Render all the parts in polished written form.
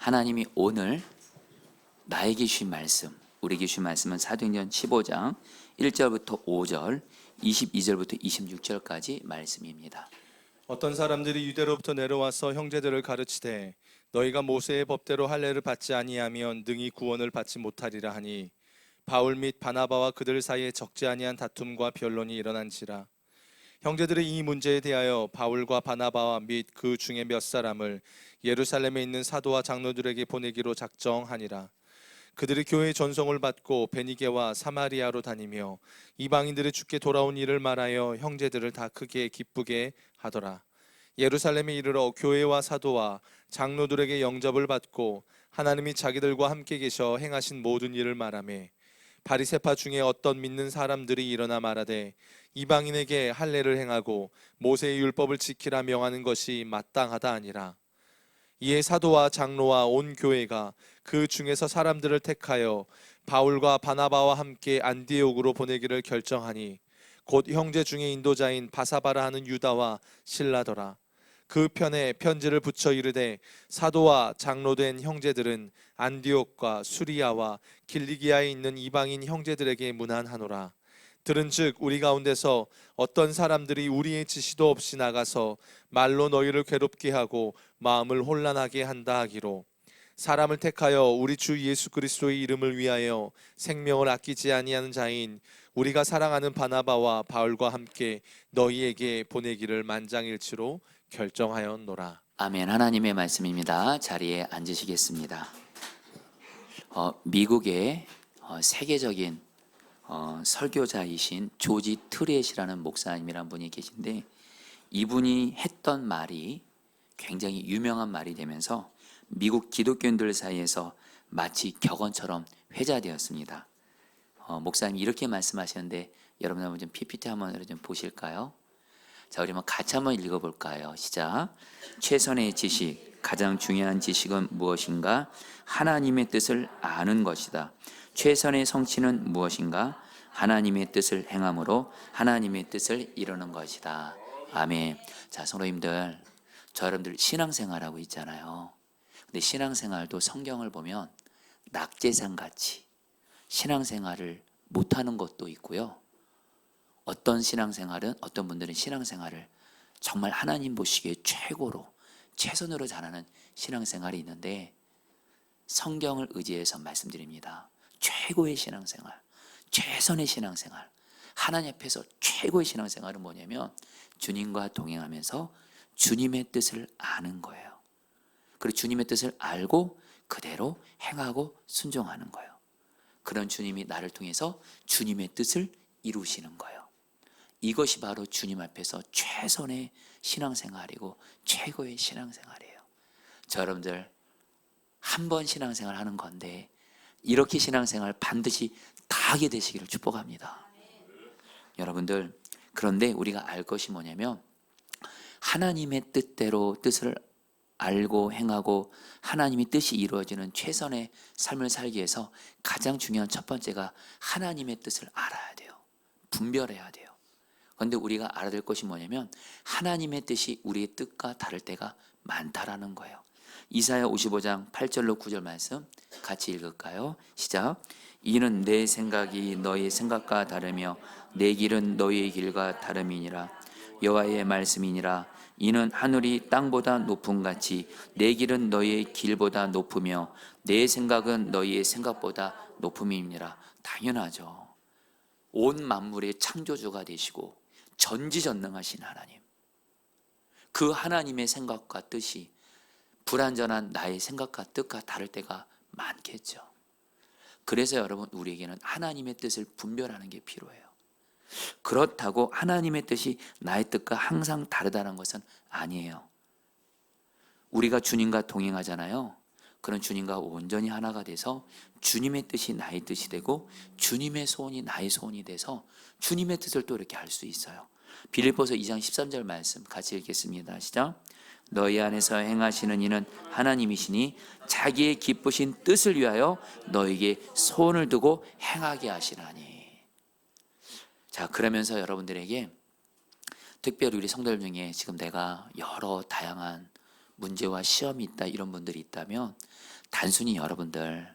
하나님이 오늘 나에게 주신 말씀, 우리에게 주신 말씀은 사도행전 15장 1절부터 5절, 22절부터 26절까지 말씀입니다. 어떤 사람들이 유대로부터 내려와서 형제들을 가르치되 너희가 모세의 법대로 할례를 받지 아니하면 능히 구원을 받지 못하리라 하니 바울 및 바나바와 그들 사이에 적지 아니한 다툼과 변론이 일어난지라. 형제들이 이 문제에 대하여 바울과 바나바와 및 그 중에 몇 사람을 예루살렘에 있는 사도와 장로들에게 보내기로 작정하니라. 그들이 교회의 전송을 받고 베니게와 사마리아로 다니며 이방인들의 주께 돌아온 일을 말하여 형제들을 다 크게 기쁘게 하더라. 예루살렘에 이르러 교회와 사도와 장로들에게 영접을 받고 하나님이 자기들과 함께 계셔 행하신 모든 일을 말하며 바리새파 중에 어떤 믿는 사람들이 일어나 말하되 이방인에게 할례를 행하고 모세의 율법을 지키라 명하는 것이 마땅하다 아니라. 이에 사도와 장로와 온 교회가 그 중에서 사람들을 택하여 바울과 바나바와 함께 안디옥으로 보내기를 결정하니 곧 형제 중에 인도자인 바사바라 하는 유다와 실라더라. 그 편에 편지를 붙여 이르되 사도와 장로된 형제들은 안디옥과 수리아와 길리기아에 있는 이방인 형제들에게 문안하노라. 들은즉 우리 가운데서 어떤 사람들이 우리의 지시도 없이 나가서 말로 너희를 괴롭게 하고 마음을 혼란하게 한다 하기로 사람을 택하여 우리 주 예수 그리스도의 이름을 위하여 생명을 아끼지 아니하는 자인 우리가 사랑하는 바나바와 바울과 함께 너희에게 보내기를 만장일치로 결정하였노라. 아멘. 하나님의 말씀입니다. 자리에 앉으시겠습니다. 미국의 세계적인 설교자이신 조지 트렛이라는 목사님이란 분이 계신데, 이분이 했던 말이 굉장히 유명한 말이 되면서 미국 기독교인들 사이에서 마치 격언처럼 회자되었습니다. 목사님이 이렇게 말씀하셨는데, 여러분 한번 좀 PPT 한번 좀 보실까요? 자, 우리 한번 같이 한번 읽어볼까요? 시작. 최선의 지식, 가장 중요한 지식은 무엇인가? 하나님의 뜻을 아는 것이다. 최선의 성취는 무엇인가? 하나님의 뜻을 행함으로 하나님의 뜻을 이루는 것이다. 아멘. 자, 성도님들, 저 여러분들 신앙생활하고 있잖아요. 근데 신앙생활도 성경을 보면 낙제상같이 신앙생활을 못하는 것도 있고요. 어떤 신앙생활은, 어떤 분들은 신앙생활을 정말 하나님 보시기에 최고로 최선으로 잘하는 신앙생활이 있는데, 성경을 의지해서 말씀드립니다. 최고의 신앙생활, 최선의 신앙생활, 하나님 앞에서 최고의 신앙생활은 뭐냐면 주님과 동행하면서 주님의 뜻을 아는 거예요. 그리고 주님의 뜻을 알고 그대로 행하고 순종하는 거예요. 그런 주님이 나를 통해서 주님의 뜻을 이루시는 거예요. 이것이 바로 주님 앞에서 최선의 신앙생활이고 최고의 신앙생활이에요. 저 여러분들 한 번 신앙생활 하는 건데 이렇게 신앙생활 반드시 다 하게 되시기를 축복합니다. 여러분들, 그런데 우리가 알 것이 뭐냐면 하나님의 뜻대로 뜻을 알고 행하고 하나님의 뜻이 이루어지는 최선의 삶을 살기 위해서 가장 중요한 첫 번째가 하나님의 뜻을 알아야 돼요. 분별해야 돼요. 그런데 우리가 알아야 될 것이 뭐냐면 하나님의 뜻이 우리의 뜻과 다를 때가 많다라는 거예요. 이사야 55장 8절로 9절 말씀 같이 읽을까요? 시작. 이는 내 생각이 너희 생각과 다르며 내 길은 너희의 길과 다름이니라. 여호와의 말씀이니라. 이는 하늘이 땅보다 높음같이 내 길은 너희의 길보다 높으며 내 생각은 너희의 생각보다 높음이니라. 당연하죠. 온 만물의 창조주가 되시고 전지전능하신 하나님, 그 하나님의 생각과 뜻이 불완전한 나의 생각과 뜻과 다를 때가 많겠죠. 그래서 여러분, 우리에게는 하나님의 뜻을 분별하는 게 필요해요. 그렇다고 하나님의 뜻이 나의 뜻과 항상 다르다는 것은 아니에요. 우리가 주님과 동행하잖아요. 그런 주님과 온전히 하나가 돼서 주님의 뜻이 나의 뜻이 되고 주님의 소원이 나의 소원이 돼서 주님의 뜻을 또 이렇게 할 수 있어요. 빌립보서 2장 13절 말씀 같이 읽겠습니다. 시작. 너희 안에서 행하시는 이는 하나님이시니 자기의 기쁘신 뜻을 위하여 너에게 소원을 두고 행하게 하시나니. 자, 그러면서 여러분들에게 특별히 우리 성도들 중에 지금 내가 여러 다양한 문제와 시험이 있다 이런 분들이 있다면 단순히 여러분들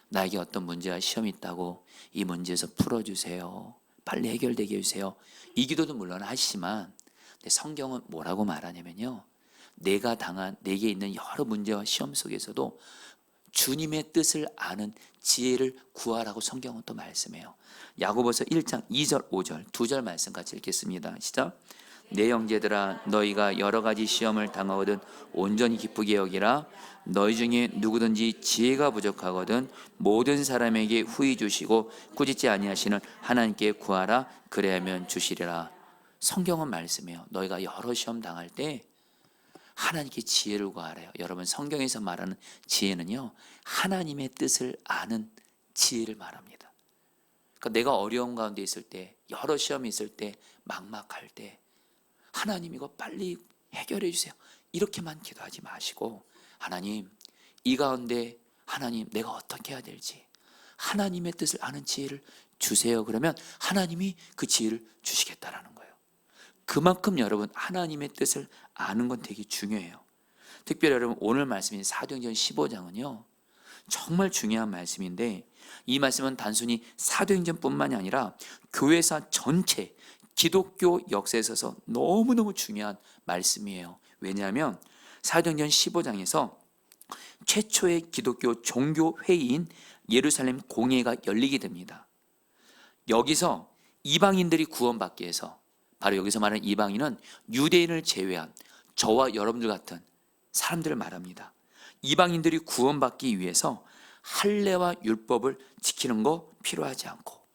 나에게 어떤 문제와 시험이 있다고 이 문제에서 풀어주세요. 빨리 해결되게 해주세요. 이 기도도 물론 하시지만 성경은 뭐라고 말하냐면요. 내게 있는 여러 문제와 시험 속에서도 주님의 뜻을 아는 지혜를 구하라고 성경은 또 말씀해요. 야고보서 1장 2절 5절 두 절 말씀 같이 읽겠습니다. 시작. 내 형제들아 너희가 여러 가지 시험을 당하거든 온전히 기쁘게 여기라. 너희 중에 누구든지 지혜가 부족하거든 모든 사람에게 후히 주시고 꾸짖지 아니하시는 하나님께 구하라. 그래야면 주시리라. 성경은 말씀해요. 너희가 여러 시험 당할 때 하나님께 지혜를 구하래요. 여러분 성경에서 말하는 지혜는요, 하나님의 뜻을 아는 지혜를 말합니다. 그러니까 내가 어려운 가운데 있을 때, 여러 시험이 있을 때, 막막할 때 하나님 이거 빨리 해결해 주세요. 이렇게만 기도하지 마시고 하나님 이 가운데 하나님 내가 어떻게 해야 될지 하나님의 뜻을 아는 지혜를 주세요. 그러면 하나님이 그 지혜를 주시겠다라는 거예요. 그만큼 여러분 하나님의 뜻을 아는 건 되게 중요해요. 특별히 여러분 오늘 말씀인 사도행전 15장은요 정말 중요한 말씀인데 이 말씀은 단순히 사도행전뿐만이 아니라 교회사 전체 기독교 역사에 있어서 너무너무 중요한 말씀이에요. 왜냐하면 사도행전 15장에서 최초의 기독교 종교 회의인 예루살렘 공회가 열리게 됩니다. 여기서 이방인들이 구원받기 위해서, 바로 여기서 말하는 이방인은 유대인을 제외한 저와 여러분들 같은 사람들을 말합니다. 이방인들이 구원받기 위해서 할례와 율법을 지키는 거 필요하지 않고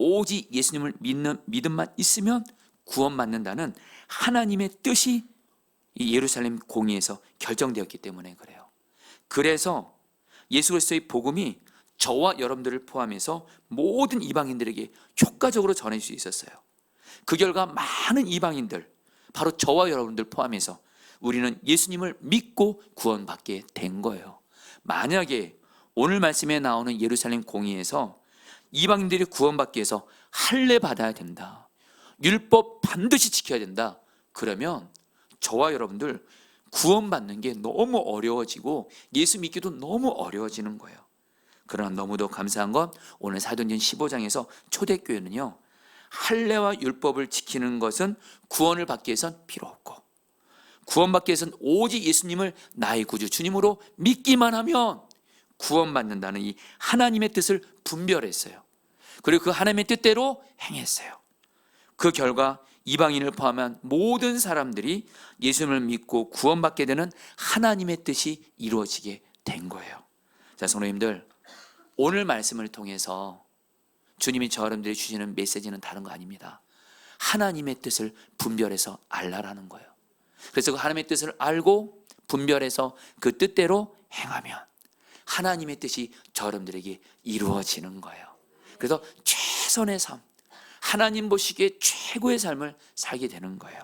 오직 예수님을 믿는 믿음만 있으면 구원받는다는 하나님의 뜻이 이 예루살렘 공의에서 결정되었기 때문에 그래요. 그래서 예수 그리스도의 복음이 저와 여러분들을 포함해서 모든 이방인들에게 효과적으로 전해질 수 있었어요. 그 결과 많은 이방인들, 바로 저와 여러분들 포함해서 우리는 예수님을 믿고 구원받게 된 거예요. 만약에 오늘 말씀에 나오는 예루살렘 공의에서 이방인들이 구원받기 위해서 할례 받아야 된다, 율법 반드시 지켜야 된다, 그러면 저와 여러분들 구원받는 게 너무 어려워지고 예수 믿기도 너무 어려워지는 거예요. 그러나 너무도 감사한 건 오늘 사도행전 15장에서 초대교회는요 할례와 율법을 지키는 것은 구원을 받기 위해선 필요 없고 구원받기 위해선 오직 예수님을 나의 구주 주님으로 믿기만 하면 구원받는다는 이 하나님의 뜻을 분별했어요. 그리고 그 하나님의 뜻대로 행했어요. 그 결과 이방인을 포함한 모든 사람들이 예수님을 믿고 구원받게 되는 하나님의 뜻이 이루어지게 된 거예요. 자, 성도님들, 오늘 말씀을 통해서 주님이 저 여러분들이 주시는 메시지는 다른 거 아닙니다. 하나님의 뜻을 분별해서 알라라는 거예요. 그래서 그 하나님의 뜻을 알고 분별해서 그 뜻대로 행하면 하나님의 뜻이 저 여러분들에게 이루어지는 거예요. 그래서 최선의 삶, 하나님 보시기에 최고의 삶을 살게 되는 거예요.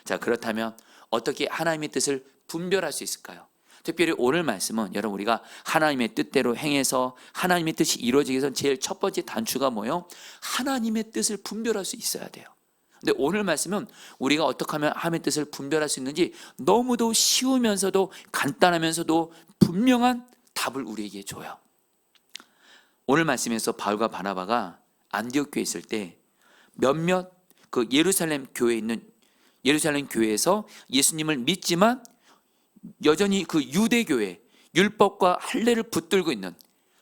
자, 그렇다면 어떻게 하나님의 뜻을 분별할 수 있을까요? 특별히 오늘 말씀은 여러분 우리가 하나님의 뜻대로 행해서 하나님의 뜻이 이루어지기 위해서 제일 첫 번째 단추가 뭐예요? 하나님의 뜻을 분별할 수 있어야 돼요. 근데 오늘 말씀은 우리가 어떻게 하면 하나님의 뜻을 분별할 수 있는지 너무도 쉬우면서도 간단하면서도 분명한 답을 우리에게 줘요. 오늘 말씀에서 바울과 바나바가 안디옥 교회에 있을 때 몇몇 그 예루살렘 교회에 있는 예루살렘 교회에서 예수님을 믿지만 여전히 그 유대교회 율법과 할례를 붙들고 있는,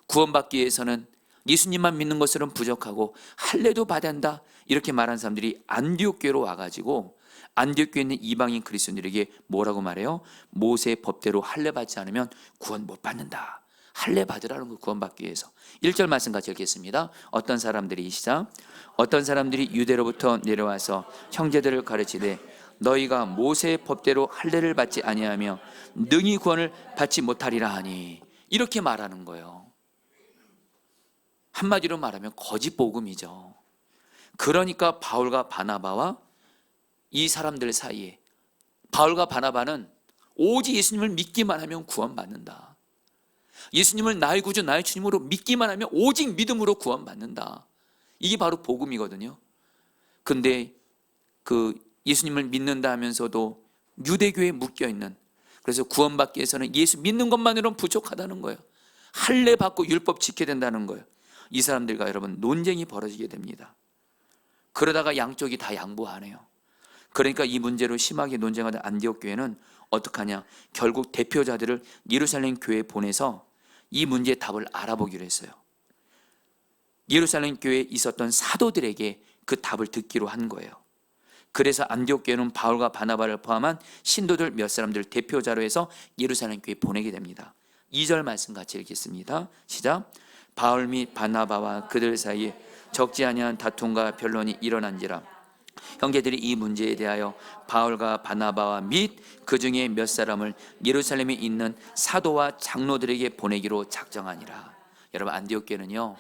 구원받기 위해서는 예수님만 믿는 것으로는 부족하고 할례도 받아야 한다 이렇게 말한 사람들이 안디옥 교회로 와가지고 안디옥 교회에 있는 이방인 그리스도인들에게 뭐라고 말해요? 모세의 법대로 할례 받지 않으면 구원 못 받는다. 할례 받으라는 거, 구원받기 위해서. 1절 말씀 같이 읽겠습니다. 어떤 사람들이, 시작. 어떤 사람들이 유대로부터 내려와서 형제들을 가르치되 너희가 모세의 법대로 할례를 받지 아니하며 능히 구원을 받지 못하리라 하니, 이렇게 말하는 거예요. 한마디로 말하면 거짓 복음이죠. 그러니까 바울과 바나바와 이 사람들 사이에, 바울과 바나바는 오직 예수님을 믿기만 하면 구원받는다, 예수님을 나의 구주 나의 주님으로 믿기만 하면 오직 믿음으로 구원받는다, 이게 바로 복음이거든요. 근데 그 예수님을 믿는다 하면서도 유대교에 묶여있는, 그래서 구원받기 위해서는 예수 믿는 것만으로는 부족하다는 거예요. 할례 받고 율법 지켜야 된다는 거예요. 이 사람들과 여러분 논쟁이 벌어지게 됩니다. 그러다가 양쪽이 다 양보하네요. 그러니까 이 문제로 심하게 논쟁하던 안디옥 교회는 어떡하냐, 결국 대표자들을 예루살렘 교회에 보내서 이 문제의 답을 알아보기로 했어요. 예루살렘 교회에 있었던 사도들에게 그 답을 듣기로 한 거예요. 그래서 안디옥 교회는 바울과 바나바를 포함한 신도들 몇 사람들 대표자로 해서 예루살렘 교회에 보내게 됩니다. 2절 말씀 같이 읽겠습니다. 시작. 바울 및 바나바와 그들 사이에 적지 아니한 다툼과 변론이 일어난지라 형제들이 이 문제에 대하여 바울과 바나바와 및 그 중에 몇 사람을 예루살렘에 있는 사도와 장로들에게 보내기로 작정하니라. 여러분, 안디옥 교회는요,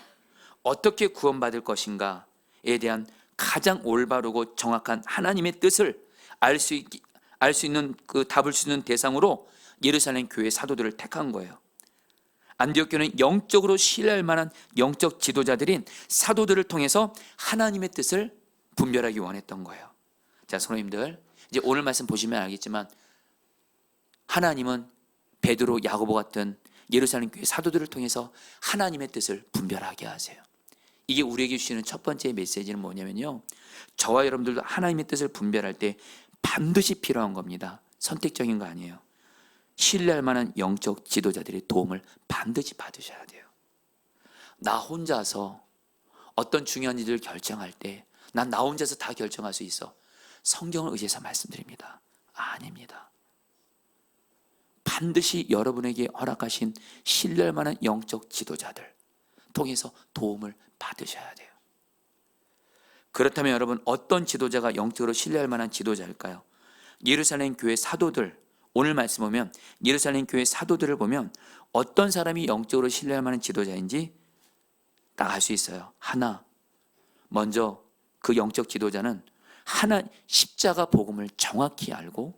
어떻게 구원받을 것인가에 대한 가장 올바르고 정확한 하나님의 뜻을 알 수 있는 그 답을 주는 대상으로 예루살렘 교회 사도들을 택한 거예요. 안디옥 교회는 영적으로 신뢰할 만한 영적 지도자들인 사도들을 통해서 하나님의 뜻을 분별하기 원했던 거예요. 자, 성도님들, 이제 오늘 말씀 보시면 알겠지만 하나님은 베드로, 야고보 같은 예루살렘 교회 사도들을 통해서 하나님의 뜻을 분별하게 하세요. 이게 우리에게 주시는 첫 번째 메시지는 뭐냐면요, 저와 여러분들도 하나님의 뜻을 분별할 때 반드시 필요한 겁니다. 선택적인 거 아니에요. 신뢰할 만한 영적 지도자들의 도움을 반드시 받으셔야 돼요. 나 혼자서 어떤 중요한 일을 결정할 때 난 나 혼자서 다 결정할 수 있어. 성경을 의지해서 말씀드립니다. 아닙니다. 반드시 여러분에게 허락하신 신뢰할 만한 영적 지도자들 통해서 도움을 받으셔야 돼요. 그렇다면 여러분, 어떤 지도자가 영적으로 신뢰할 만한 지도자일까요? 예루살렘 교회 사도들, 오늘 말씀 보면 예루살렘 교회 사도들을 보면 어떤 사람이 영적으로 신뢰할 만한 지도자인지 딱 알 수 있어요. 하나, 먼저 그 영적 지도자는 하나 십자가 복음을 정확히 알고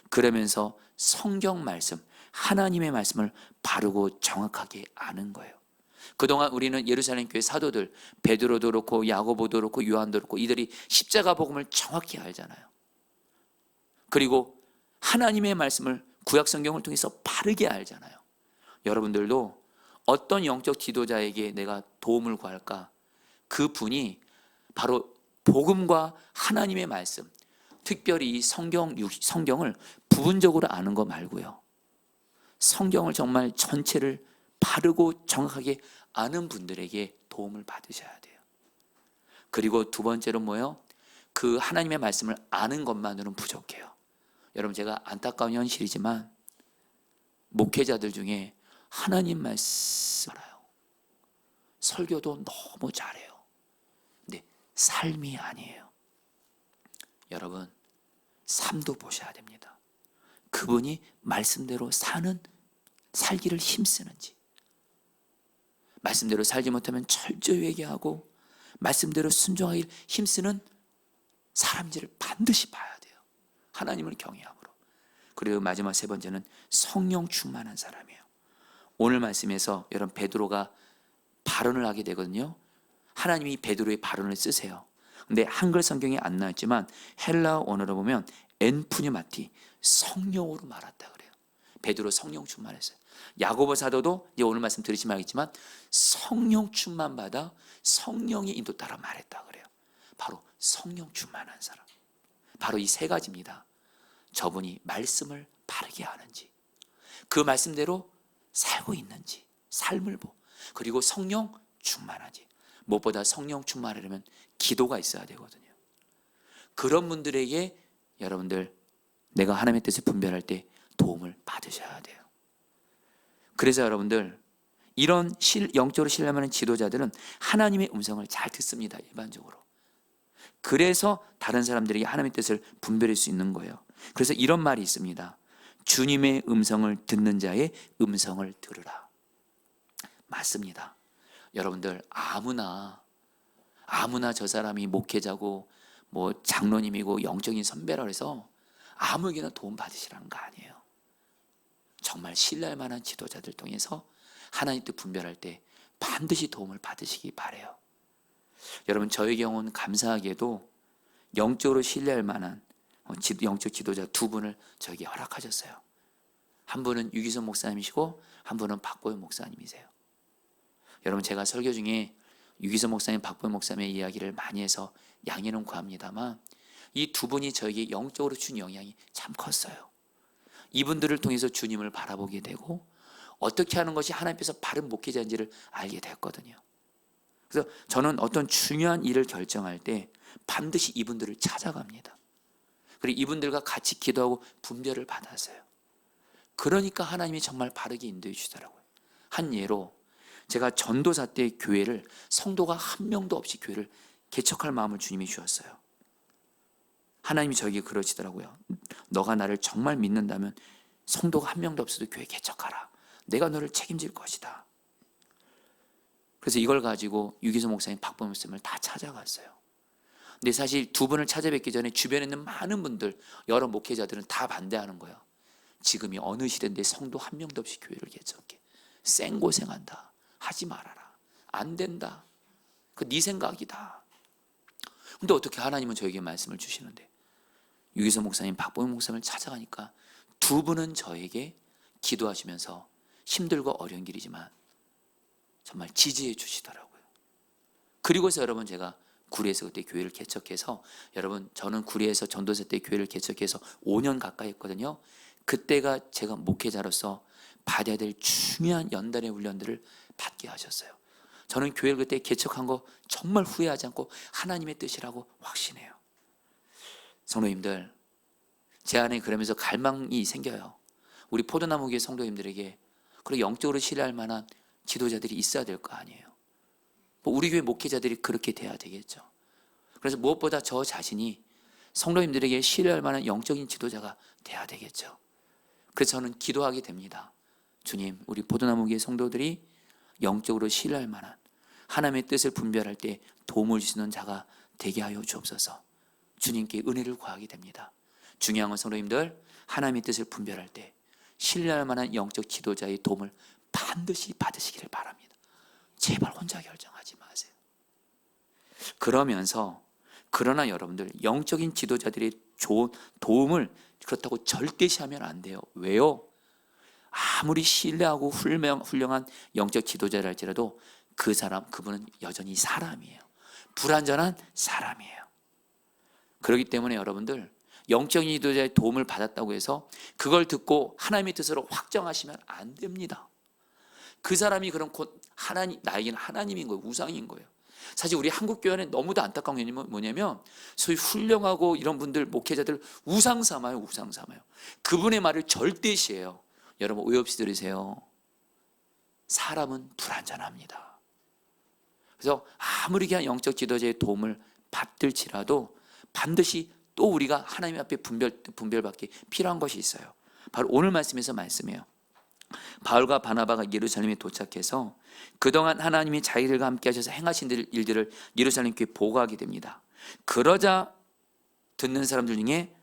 그러면서 성경 말씀, 하나님의 말씀을 바르고 정확하게 아는 거예요. 그동안 우리는 예루살렘 교회 사도들, 베드로도 그렇고 야고보도 그렇고 요한도 그렇고 이들이 십자가 복음을 정확히 알잖아요. 그리고 하나님의 말씀을 구약 성경을 통해서 바르게 알잖아요. 여러분들도 어떤 영적 지도자에게 내가 도움을 구할까? 그 분이 바로 복음과 하나님의 말씀, 특별히 이 성경을 부분적으로 아는 거 말고요, 성경을 정말 전체를 바르고 정확하게 아는 분들에게 도움을 받으셔야 돼요. 그리고 두 번째로 뭐예요? 그 하나님의 말씀을 아는 것만으로는 부족해요. 여러분, 제가 안타까운 현실이지만 목회자들 중에 하나님 말씀 알아요. 설교도 너무 잘해요. 근데 삶이 아니에요. 여러분, 삶도 보셔야 됩니다. 그분이 말씀대로 살기를 힘쓰는지, 말씀대로 살지 못하면 철저히 회개하고 말씀대로 순종하길 힘쓰는 사람들을 반드시 봐야 돼요. 하나님을 경외함으로. 그리고 마지막 세 번째는 성령 충만한 사람이에요. 오늘 말씀에서 여러분, 베드로가 발언을 하게 되거든요. 하나님이 베드로의 발언을 쓰세요. 근데 한글 성경에 안 나왔지만 헬라어 원어로 보면 엔푸뉴마티, 성령으로 말했다 그래요. 베드로 성령 충만했어요. 야고보 사도도 이제 오늘 말씀 들으시면 알겠지만 성령 충만 받아 성령의 인도 따라 말했다 그래요. 바로 성령 충만한 사람, 바로 이 세 가지입니다. 저분이 말씀을 바르게 하는지, 그 말씀대로 살고 있는지, 삶을 그리고 성령 충만하지. 무엇보다 성령 충만하려면 기도가 있어야 되거든요. 그런 분들에게 여러분들, 내가 하나님의 뜻을 분별할 때 도움을 받으셔야 돼요. 그래서 여러분들, 이런 영적으로 신뢰하는 지도자들은 하나님의 음성을 잘 듣습니다. 일반적으로. 그래서 다른 사람들에게 하나님의 뜻을 분별할 수 있는 거예요. 그래서 이런 말이 있습니다. 주님의 음성을 듣는 자의 음성을 들으라. 맞습니다. 여러분들, 아무나 저 사람이 목회자고 뭐 장로님이고 영적인 선배라 해서 아무에게나 도움 받으시라는 거 아니에요. 정말 신뢰할 만한 지도자들 통해서 하나님 뜻 분별할 때 반드시 도움을 받으시기 바라요. 여러분, 저의 경우는 감사하게도 영적으로 신뢰할 만한 영적 지도자 두 분을 저에게 허락하셨어요. 한 분은 유기성 목사님이시고 한 분은 박보현 목사님이세요. 여러분, 제가 설교 중에 유기성 목사님, 박보현 목사님의 이야기를 많이 해서 양해는 구합니다만 이 두 분이 저에게 영적으로 준 영향이 참 컸어요. 이분들을 통해서 주님을 바라보게 되고 어떻게 하는 것이 하나님께서 바른 목회자인지를 알게 됐거든요. 그래서 저는 어떤 중요한 일을 결정할 때 반드시 이분들을 찾아갑니다. 그리고 이분들과 같이 기도하고 분별을 받았어요. 그러니까 하나님이 정말 바르게 인도해 주시더라고요. 한 예로 제가 전도사 때 교회를 성도가 한 명도 없이 교회를 개척할 마음을 주님이 주셨어요. 하나님이 저에게 그러시더라고요. 너가 나를 정말 믿는다면 성도가 한 명도 없어도 교회 개척하라. 내가 너를 책임질 것이다. 그래서 이걸 가지고 유기성 목사님, 박보현 목사님을 다 찾아갔어요. 근데 사실 두 분을 찾아뵙기 전에 주변에 있는 많은 분들, 여러 목회자들은 다 반대하는 거예요. 지금이 어느 시대인데 성도 한 명도 없이 교회를 개척해. 생고생한다. 하지 말아라. 안 된다. 그 네 생각이다. 근데 어떻게 하나님은 저에게 말씀을 주시는데 유기성 목사님, 박보현 목사님을 찾아가니까 두 분은 저에게 기도하시면서 힘들고 어려운 길이지만 정말 지지해 주시더라고요. 그리고서 여러분, 제가 구리에서 그때 교회를 개척해서, 여러분 저는 구리에서 전도사 때 교회를 개척해서 5년 가까이 했거든요. 그때가 제가 목회자로서 받아야 될 중요한 연단의 훈련들을 받게 하셨어요. 저는 교회를 그때 개척한 거 정말 후회하지 않고 하나님의 뜻이라고 확신해요. 성도님들, 제 안에 그러면서 갈망이 생겨요. 우리 포도나무교회 성도님들에게 그리고 영적으로 신뢰할 만한 지도자들이 있어야 될 거 아니에요. 우리 교회 목회자들이 그렇게 돼야 되겠죠. 그래서 무엇보다 저 자신이 성도님들에게 신뢰할 만한 영적인 지도자가 돼야 되겠죠. 그래서 저는 기도하게 됩니다. 주님, 우리 포도나무교회 성도들이 영적으로 신뢰할 만한 하나님의 뜻을 분별할 때 도움을 주시는 자가 되게 하여 주옵소서. 주님께 은혜를 구하게 됩니다. 중요한 건 성도님들, 하나님의 뜻을 분별할 때 신뢰할 만한 영적 지도자의 도움을 반드시 받으시기를 바랍니다. 제발 혼자 결정하지 마세요. 그러나 여러분들, 영적인 지도자들의 좋은 도움을 그렇다고 절대시하면 안 돼요. 왜요? 아무리 신뢰하고 훌륭한 영적 지도자라 할지라도 그분은 여전히 사람이에요. 불완전한 사람이에요. 그렇기 때문에 여러분들, 영적인 지도자의 도움을 받았다고 해서 그걸 듣고 하나님의 뜻으로 확정하시면 안 됩니다. 그 사람이 그럼 곧 나에게는 하나님인 거예요. 우상인 거예요. 사실 우리 한국 교회는 너무도 안타까운 게 뭐냐면 소위 훌륭하고 이런 분들, 목회자들 우상 삼아요. 그분의 말을 절대시해요. 여러분, 오해 없이 들으세요. 사람은 불완전합니다. 그래서 아무리 그냥 영적 지도자의 도움을 받들지라도 반드시 또 우리가 하나님 앞에 분별받기 필요한 것이 있어요. 바로 오늘 말씀에서 말씀해요. 바울과 바나바가 예루살렘에 도착해서 그동안 하나님이 자기들과 함께 하셔서 행하신 일들을 예루살렘 교회에 보고하게 됩니다. 그러자 듣는 사람들 중에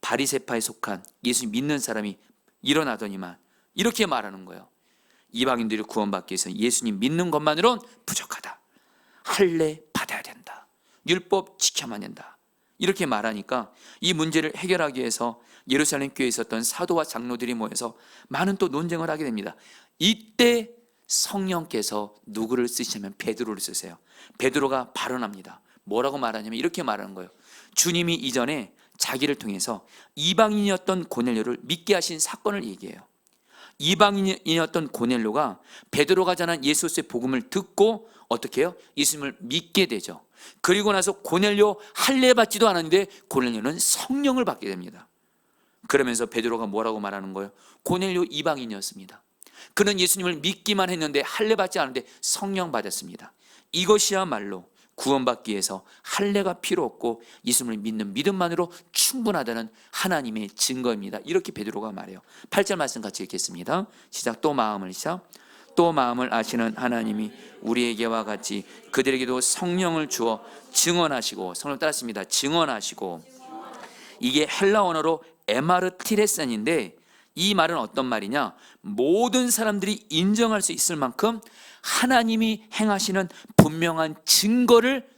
바리새파에 속한 예수님 믿는 사람이 일어나더니만 이렇게 말하는 거예요. 이방인들이 구원받기 위해서 예수님 믿는 것만으로는 부족하다. 할례 받아야 된다. 율법 지켜만 된다. 이렇게 말하니까 이 문제를 해결하기 위해서 예루살렘 교회에 있었던 사도와 장로들이 모여서 많은 또 논쟁을 하게 됩니다. 이때 성령께서 누구를 쓰시냐면 베드로를 쓰세요. 베드로가 발언합니다. 뭐라고 말하냐면 이렇게 말하는 거예요. 주님이 이전에 자기를 통해서 이방인이었던 고넬료를 믿게 하신 사건을 얘기해요. 이방인이었던 고넬료가 베드로가 전한 예수의 복음을 듣고 어떻게 해요? 예수님을 믿게 되죠. 그리고 나서 고넬료 할례 받지도 않았는데 고넬료는 성령을 받게 됩니다. 그러면서 베드로가 뭐라고 말하는 거예요? 고넬료 이방인이었습니다. 그는 예수님을 믿기만 했는데 할례 받지 않았는데 성령 받았습니다. 이것이야말로 구원받기 위해서 할례가 필요 없고 예수님을 믿는 믿음만으로 충분하다는 하나님의 증거입니다. 이렇게 베드로가 말해요. 8절 말씀 같이 읽겠습니다. 시작. 또 마음을 아시는 하나님이 우리에게와 같이 그들에게도 성령을 주어 증언하시고, 성령 따랐습니다. 증언하시고, 이게 헬라 언어로 에마르티레센인데 이 말은 어떤 말이냐? 모든 사람들이 인정할 수 있을 만큼 하나님이 행하시는 분명한 증거를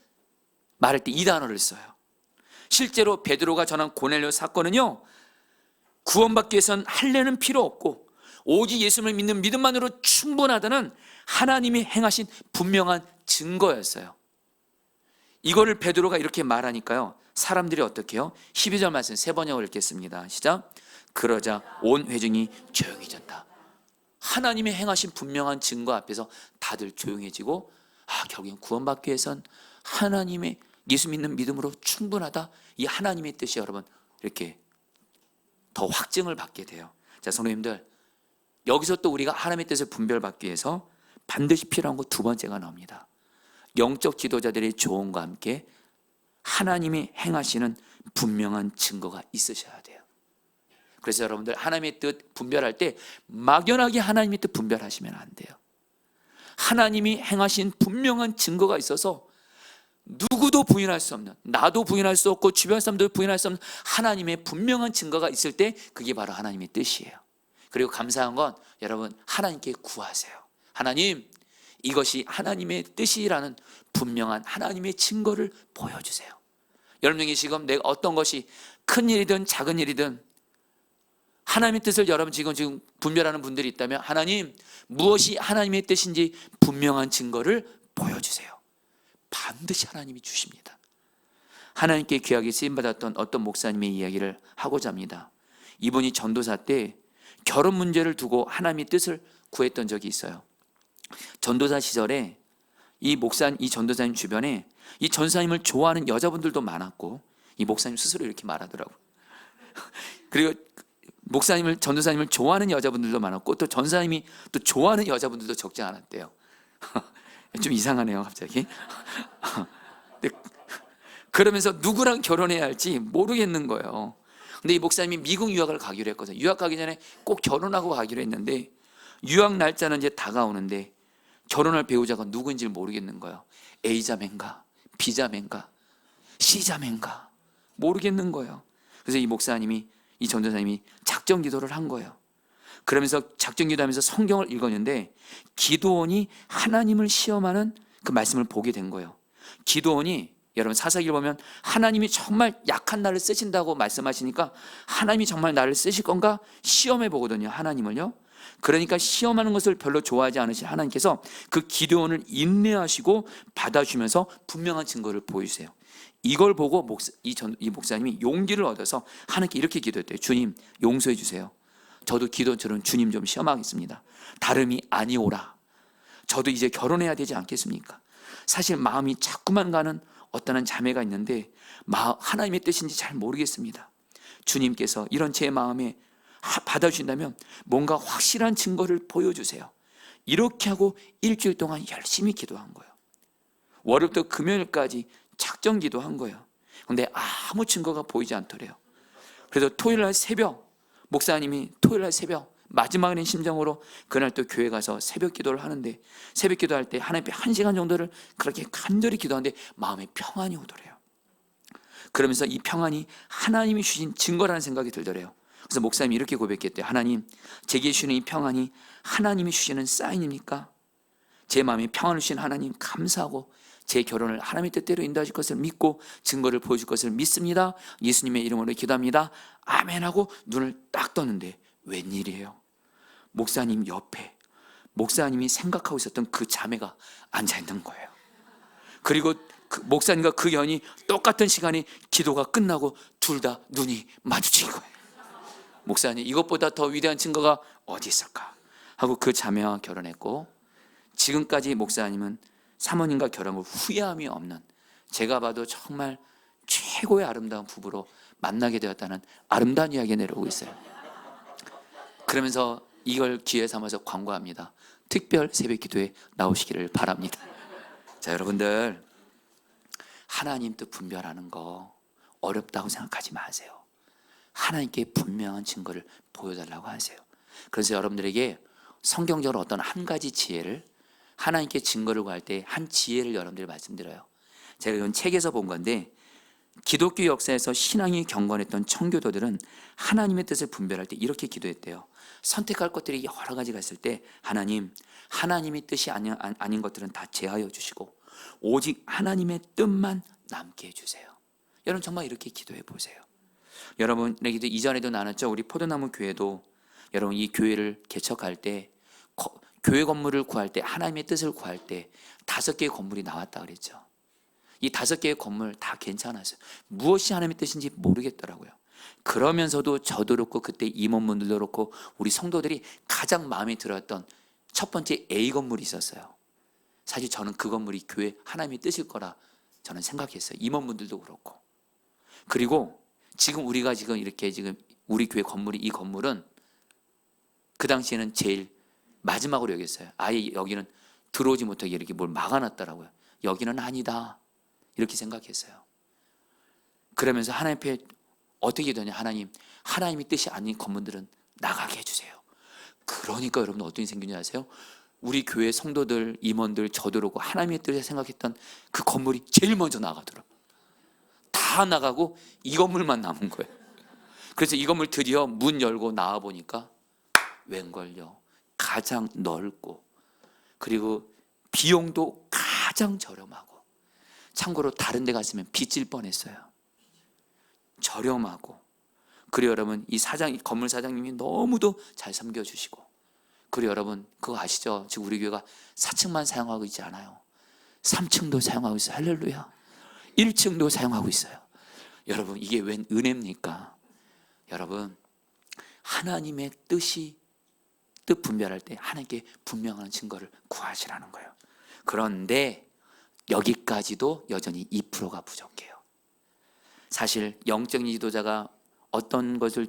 말할 때 이 단어를 써요. 실제로 베드로가 전한 고넬료 사건은요, 구원받기 위해서는 할례는 필요 없고 오직 예수님을 믿는 믿음만으로 충분하다는 하나님이 행하신 분명한 증거였어요. 이거를 베드로가 이렇게 말하니까요, 사람들이 어떻게 해요? 12절 말씀 세 번역을 읽겠습니다. 시작. 그러자 온 회중이 조용해졌다. 하나님이 행하신 분명한 증거 앞에서 다들 조용해지고, 결국엔 구원받기 위해선 하나님의 예수 믿는 믿음으로 충분하다, 이 하나님의 뜻이 여러분 이렇게 더 확증을 받게 돼요. 자, 성도님들, 여기서 또 우리가 하나님의 뜻을 분별받기 위해서 반드시 필요한 거 두 번째가 나옵니다. 영적 지도자들의 조언과 함께 하나님이 행하시는 분명한 증거가 있으셔야 돼요. 그래서 여러분들, 하나님의 뜻 분별할 때 막연하게 하나님의 뜻 분별하시면 안 돼요. 하나님이 행하신 분명한 증거가 있어서 누구도 부인할 수 없는, 나도 부인할 수 없고 주변 사람도 부인할 수 없는 하나님의 분명한 증거가 있을 때 그게 바로 하나님의 뜻이에요. 그리고 감사한 건 여러분, 하나님께 구하세요. 하나님, 이것이 하나님의 뜻이라는 분명한 하나님의 증거를 보여주세요. 여러분이 지금 내가 어떤 것이 큰 일이든 작은 일이든 하나님의 뜻을 여러분 지금 분별하는 분들이 있다면, 하나님, 무엇이 하나님의 뜻인지 분명한 증거를 보여주세요. 반드시 하나님이 주십니다. 하나님께 귀하게 쓰임받았던 어떤 목사님의 이야기를 하고자 합니다. 이분이 전도사 때 결혼 문제를 두고 하나님의 뜻을 구했던 적이 있어요. 전도사 시절에 이 전도사님 주변에 이 전도사님을 좋아하는 여자분들도 많았고, 이 목사님 스스로 이렇게 말하더라고요. 그리고 전도사님을 좋아하는 여자분들도 많았고, 또 전도사님이 또 좋아하는 여자분들도 적지 않았대요. 좀 이상하네요, 갑자기. 그러면서 누구랑 결혼해야 할지 모르겠는 거예요. 근데 이 목사님이 미국 유학을 가기로 했거든요. 유학 가기 전에 꼭 결혼하고 가기로 했는데, 유학 날짜는 이제 다가오는데 결혼할 배우자가 누구인지 모르겠는 거예요. A자매인가 B자매인가 C자매인가 모르겠는 거예요. 그래서 이 전도사님이 작정 기도를 한 거예요. 그러면서 작정 기도하면서 성경을 읽었는데, 기드온이 하나님을 시험하는 그 말씀을 보게 된 거예요. 기드온이, 여러분 사사기를 보면 하나님이 정말 약한 나를 쓰신다고 말씀하시니까, 하나님이 정말 나를 쓰실 건가 시험해 보거든요, 하나님을요. 그러니까 시험하는 것을 별로 좋아하지 않으신 하나님께서 그 기드온을 인내하시고 받아주면서 분명한 증거를 보여주세요. 이걸 보고 이 목사님이 용기를 얻어서 하나님께 이렇게 기도했대요. 주님, 용서해 주세요. 저도 기도처럼 주님 좀 시험하겠습니다. 다름이 아니오라. 저도 이제 결혼해야 되지 않겠습니까? 사실 마음이 자꾸만 가는 어떠한 자매가 있는데 하나님의 뜻인지 잘 모르겠습니다. 주님께서 이런 제 마음에 받아주신다면 뭔가 확실한 증거를 보여주세요. 이렇게 하고 일주일 동안 열심히 기도한 거예요. 월요일부터 금요일까지 작정 기도한 거예요. 근데 아무 증거가 보이지 않더래요. 그래서 토요일날 새벽, 목사님이 토요일날 새벽 마지막인 심정으로 그날 또 교회 가서 새벽 기도를 하는데, 새벽 기도할 때 하나님 앞에 1시간 정도를 그렇게 간절히 기도하는데 마음에 평안이 오더래요. 그러면서 이 평안이 하나님이 주신 증거라는 생각이 들더래요. 그래서 목사님이 이렇게 고백했대요. 하나님, 제게 주시는 이 평안이 하나님이 주시는 사인입니까? 제 마음에 평안을 주신 하나님 감사하고, 제 결혼을 하나님의 뜻대로 인도하실 것을 믿고 증거를 보여줄 것을 믿습니다. 예수님의 이름으로 기도합니다. 아멘 하고 눈을 딱 떴는데 웬일이에요? 목사님 옆에 목사님이 생각하고 있었던 그 자매가 앉아있는 거예요. 그리고 목사님과 그 연이 똑같은 시간에 기도가 끝나고 둘 다 눈이 마주친 거예요. 목사님, 이것보다 더 위대한 증거가 어디 있을까 하고 그 자매와 결혼했고, 지금까지 목사님은 사모님과 결혼을 후회함이 없는, 제가 봐도 정말 최고의 아름다운 부부로 만나게 되었다는 아름다운 이야기가 내려오고 있어요. 그러면서 이걸 기회 삼아서 광고합니다. 특별 새벽 기도에 나오시기를 바랍니다. 자, 여러분들, 하나님 뜻 분별하는 거 어렵다고 생각하지 마세요. 하나님께 분명한 증거를 보여달라고 하세요. 그래서 여러분들에게 성경적으로 어떤 한 가지 지혜를, 하나님께 증거를 구할 때 한 지혜를 여러분들이 말씀드려요. 제가 이건 책에서 본 건데, 기독교 역사에서 신앙이 경건했던 청교도들은 하나님의 뜻을 분별할 때 이렇게 기도했대요. 선택할 것들이 여러 가지가 있을 때, 하나님, 하나님의 뜻이 아닌 것들은 다 제하여 주시고 오직 하나님의 뜻만 남게 해주세요. 여러분 정말 이렇게 기도해 보세요. 여러분에게도 이전에도 나눴죠. 우리 포도나무 교회도 여러분 이 교회를 개척할 때 교회 건물을 구할 때 하나님의 뜻을 구할 때 5개의 건물이 나왔다 그랬죠. 이 5개의 건물 다 괜찮았어요. 무엇이 하나님의 뜻인지 모르겠더라고요. 그러면서도 저도 그렇고 그때 임원분들도 그렇고 우리 성도들이 가장 마음에 들었던 첫 번째 A 건물이 있었어요. 사실 저는 그 건물이 교회 하나님의 뜻일 거라 저는 생각했어요. 임원분들도 그렇고. 그리고 지금 우리가 지금 이렇게 지금 우리 교회 건물이 이 건물은 그 당시에는 제일 마지막으로 여겼어요. 아예 여기는 들어오지 못하게 이렇게 뭘 막아놨더라고요. 여기는 아니다 이렇게 생각했어요. 그러면서 하나님 앞에 어떻게 되냐, 하나님의 뜻이 아닌 건물들은 나가게 해주세요. 그러니까 여러분 어떤 일이 생기는지 아세요? 우리 교회 성도들, 임원들, 저도 그렇고 하나님의 뜻을 생각했던 그 건물이 제일 먼저 나가더라고요. 다 나가고 이 건물만 남은 거예요. 그래서 이 건물 드디어 문 열고 나와 보니까 웬걸요, 가장 넓고 그리고 비용도 가장 저렴하고, 참고로 다른 데 갔으면 빚질 뻔했어요. 저렴하고, 그리고 여러분 이 건물 사장님이 너무도 잘 섬겨주시고, 그리고 여러분 그거 아시죠? 지금 우리 교회가 4층만 사용하고 있지 않아요. 3층도 사용하고 있어요. 할렐루야. 1층도 사용하고 있어요. 여러분 이게 웬 은혜입니까? 여러분 하나님의 뜻 분별할 때 하나님께 분명한 증거를 구하시라는 거예요. 그런데 여기까지도 여전히 2%가 부족해요. 사실 영적인 지도자가 어떤 것을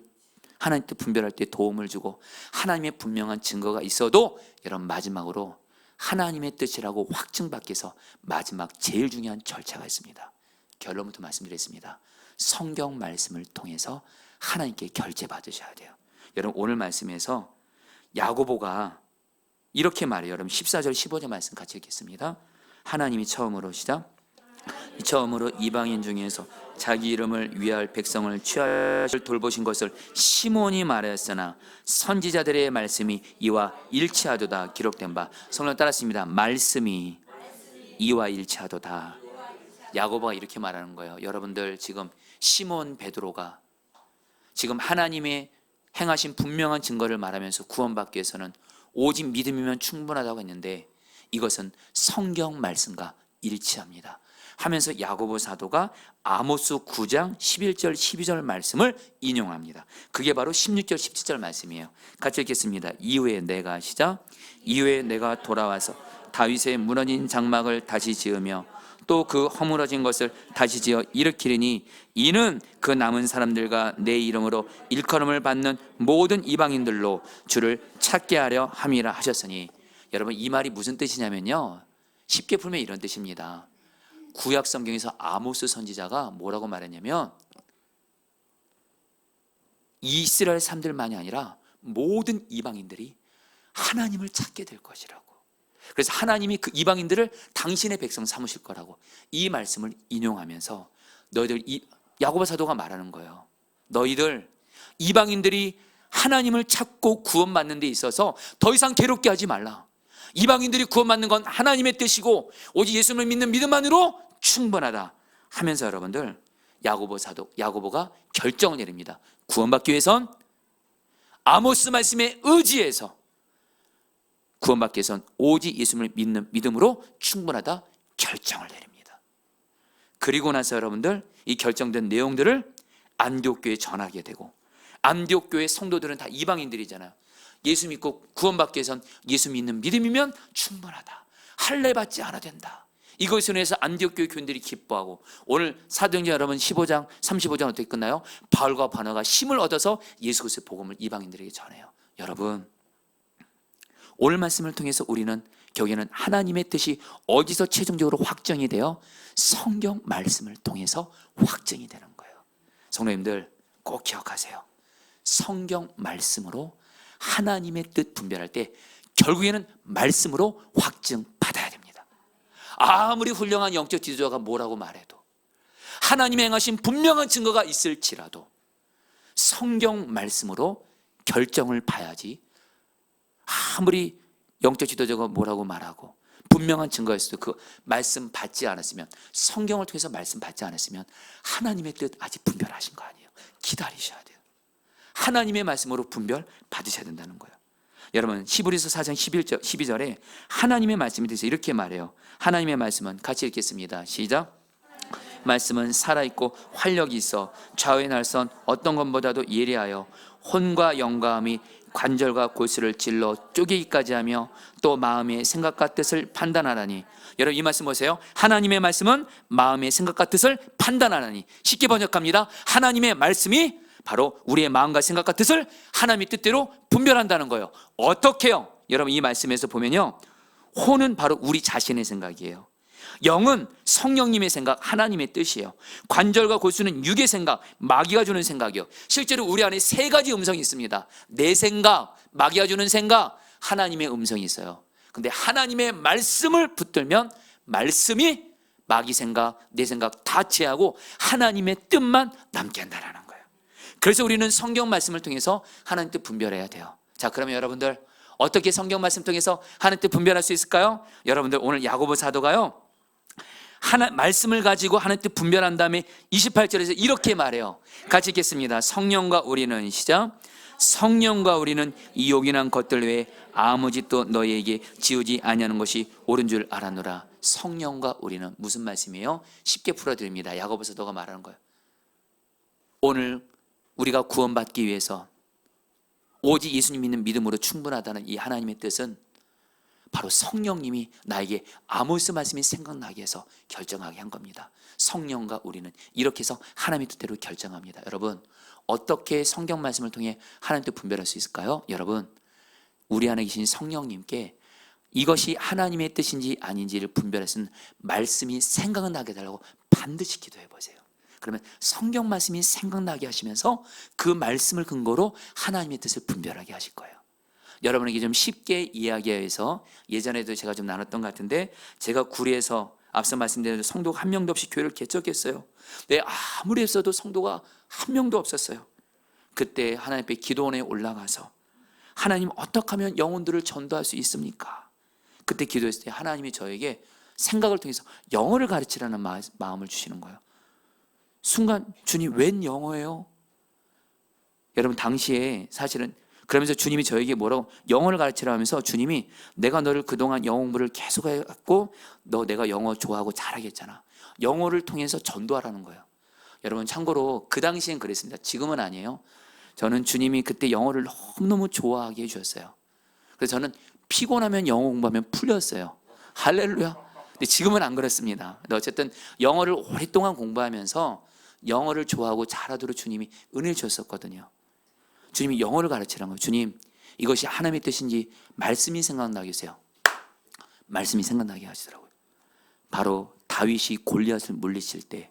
하나님 뜻 분별할 때 도움을 주고 하나님의 분명한 증거가 있어도, 여러분 마지막으로 하나님의 뜻이라고 확증받기 위해서 마지막 제일 중요한 절차가 있습니다. 결론부터 말씀드리겠습니다. 성경 말씀을 통해서 하나님께 결제받으셔야 돼요. 여러분 오늘 말씀에서 야고보가 이렇게 말해요. 여러분 14절 15절 말씀 같이 읽겠습니다. 하나님이 처음으로 이방인 중에서 자기 이름을 위할 백성을 취하실 돌보신 것을 시몬이 말하였으나 선지자들의 말씀이 이와 일치하도다 기록된 바. 성령 따랐습니다. 말씀이 이와 일치하도다. 야고보가 이렇게 말하는 거예요. 여러분들 지금 시몬 베드로가 지금 하나님의 행하신 분명한 증거를 말하면서 구원받기 위해서는 오직 믿음이면 충분하다고 했는데, 이것은 성경 말씀과 일치합니다 하면서 야고보 사도가 아모스 9장 11절 12절 말씀을 인용합니다. 그게 바로 16절 17절 말씀이에요. 같이 읽겠습니다. 이후에 내가 돌아와서 다윗의 무너진 장막을 다시 지으며 또 그 허물어진 것을 다시 지어 일으키리니 이는 그 남은 사람들과 내 이름으로 일컬음을 받는 모든 이방인들로 주를 찾게 하려 함이라 하셨으니. 여러분 이 말이 무슨 뜻이냐면요, 쉽게 풀면 이런 뜻입니다. 구약 성경에서 아모스 선지자가 뭐라고 말했냐면, 이스라엘 사람들만이 아니라 모든 이방인들이 하나님을 찾게 될 것이라고. 그래서 하나님이 그 이방인들을 당신의 백성 삼으실 거라고 이 말씀을 인용하면서 야고보 사도가 말하는 거예요. 너희들 이방인들이 하나님을 찾고 구원받는 데 있어서 더 이상 괴롭게 하지 말라. 이방인들이 구원받는 건 하나님의 뜻이고 오직 예수님을 믿는 믿음만으로 충분하다 하면서 여러분들 야고보가 결정을 내립니다. 구원받기 위해선 아모스 말씀에 의지해서, 구원받기 위해선 오직 예수님을 믿는 믿음으로 충분하다 결정을 내립니다. 그리고 나서 여러분들 이 결정된 내용들을 안디옥교에 전하게 되고, 안디옥교의 성도들은 다 이방인들이잖아요. 예수 믿고 구원받기 위해선 예수 믿는 믿음이면 충분하다, 할례 받지 않아도 된다. 이것을 위해서 안디옥교회 교인들이 기뻐하고, 오늘 사도행전 여러분 15장 35장 어떻게 끝나요? 바울과 바나바가 힘을 얻어서 예수 그리스도의 복음을 이방인들에게 전해요. 여러분 오늘 말씀을 통해서 우리는 결국에는 하나님의 뜻이 어디서 최종적으로 확정이 되어? 성경 말씀을 통해서 확정이 되는 거예요. 성도님들 꼭 기억하세요. 성경 말씀으로 하나님의 뜻 분별할 때 결국에는 말씀으로 확증 받아야 됩니다. 아무리 훌륭한 영적 지도자가 뭐라고 말해도, 하나님의 행하신 분명한 증거가 있을지라도 성경 말씀으로 결정을 봐야지, 아무리 영적 지도자가 뭐라고 말하고 분명한 증거가 있어도 그 말씀 받지 않았으면, 성경을 통해서 말씀 받지 않았으면 하나님의 뜻 아직 분별하신 거 아니에요. 기다리셔야 돼요. 하나님의 말씀으로 분별 받으셔야 된다는 거예요. 여러분 히브리서 4장 12절에 하나님의 말씀에 대해서 이렇게 말해요. 하나님의 말씀은 같이 읽겠습니다. 시작. 말씀은 살아있고 활력이 있어 좌우의 날선 어떤 것보다도 예리하여 혼과 영감이 관절과 골수를 찔러 쪼개기까지 하며 또 마음의 생각과 뜻을 판단하라니. 여러분 이 말씀 보세요. 하나님의 말씀은 마음의 생각과 뜻을 판단하라니. 쉽게 번역합니다. 하나님의 말씀이 바로 우리의 마음과 생각과 뜻을 하나님의 뜻대로 분별한다는 거예요. 어떻게요? 여러분 이 말씀에서 보면요, 혼은 바로 우리 자신의 생각이에요. 영은 성령님의 생각, 하나님의 뜻이에요. 관절과 골수는 육의 생각, 마귀가 주는 생각이요. 실제로 우리 안에 세 가지 음성이 있습니다. 내 생각, 마귀가 주는 생각, 하나님의 음성이 있어요. 근데 하나님의 말씀을 붙들면 말씀이 마귀 생각, 내 생각 다 제하고 하나님의 뜻만 남게 한다는 거예요. 그래서 우리는 성경 말씀을 통해서 하나님 뜻 분별해야 돼요. 자, 그러면 여러분들 어떻게 성경 말씀 통해서 하나님 뜻 분별할 수 있을까요? 여러분들 오늘 야고보 사도가요, 말씀을 가지고 하나님 뜻 분별한 다음에 28절에서 이렇게 말해요. 같이 읽겠습니다. 성령과 우리는, 시작. 성령과 우리는 이 요긴한 것들 외에 아무 짓도 너희에게 지우지 아니하는 것이 옳은 줄 알았노라. 성령과 우리는 무슨 말씀이에요? 쉽게 풀어드립니다. 야고보 사도가 말하는 거예요. 오늘 우리가 구원받기 위해서 오직 예수님 믿는 믿음으로 충분하다는 이 하나님의 뜻은 바로 성령님이 나에게 아모스 말씀이 생각나게 해서 결정하게 한 겁니다. 성령과 우리는 이렇게 해서 하나님의 뜻대로 결정합니다. 여러분 어떻게 성경 말씀을 통해 하나님 뜻 분별할 수 있을까요? 여러분 우리 안에 계신 성령님께 이것이 하나님의 뜻인지 아닌지를 분별할 수 있는 말씀이 생각나게 해달라고 반드시 기도해 보세요. 그러면 성경 말씀이 생각나게 하시면서 그 말씀을 근거로 하나님의 뜻을 분별하게 하실 거예요. 여러분에게 좀 쉽게 이야기해서 예전에도 제가 좀 나눴던 것 같은데, 제가 구리에서 앞서 말씀드린 대로 성도가 한 명도 없이 교회를 개척했어요. 네, 아무리 했어도 성도가 한 명도 없었어요. 그때 하나님 앞에 기도원에 올라가서 하나님 어떻게 하면 영혼들을 전도할 수 있습니까? 그때 기도했을 때 하나님이 저에게 생각을 통해서 영어를 가르치라는 마음을 주시는 거예요. 순간 주님 웬 영어예요? 여러분 당시에 사실은 그러면서 주님이 저에게 뭐라고 영어를 가르치라 하면서 주님이 내가 너를 그동안 영어 공부를 계속 해갖고 너 내가 영어 좋아하고 잘하겠잖아. 영어를 통해서 전도하라는 거예요. 여러분 참고로 그 당시엔 그랬습니다. 지금은 아니에요. 저는 주님이 그때 영어를 너무너무 좋아하게 해주셨어요. 그래서 저는 피곤하면 영어 공부하면 풀렸어요. 할렐루야. 근데 지금은 안 그렇습니다. 근데 어쨌든 영어를 오랫동안 공부하면서 영어를 좋아하고 잘하도록 주님이 은혜를 주셨었거든요. 주님이 영어를 가르치라는 거예요. 주님 이것이 하나님의 뜻인지 말씀이 생각나게 하세요. 말씀이 생각나게 하시더라고요. 바로 다윗이 골리앗을 물리칠 때,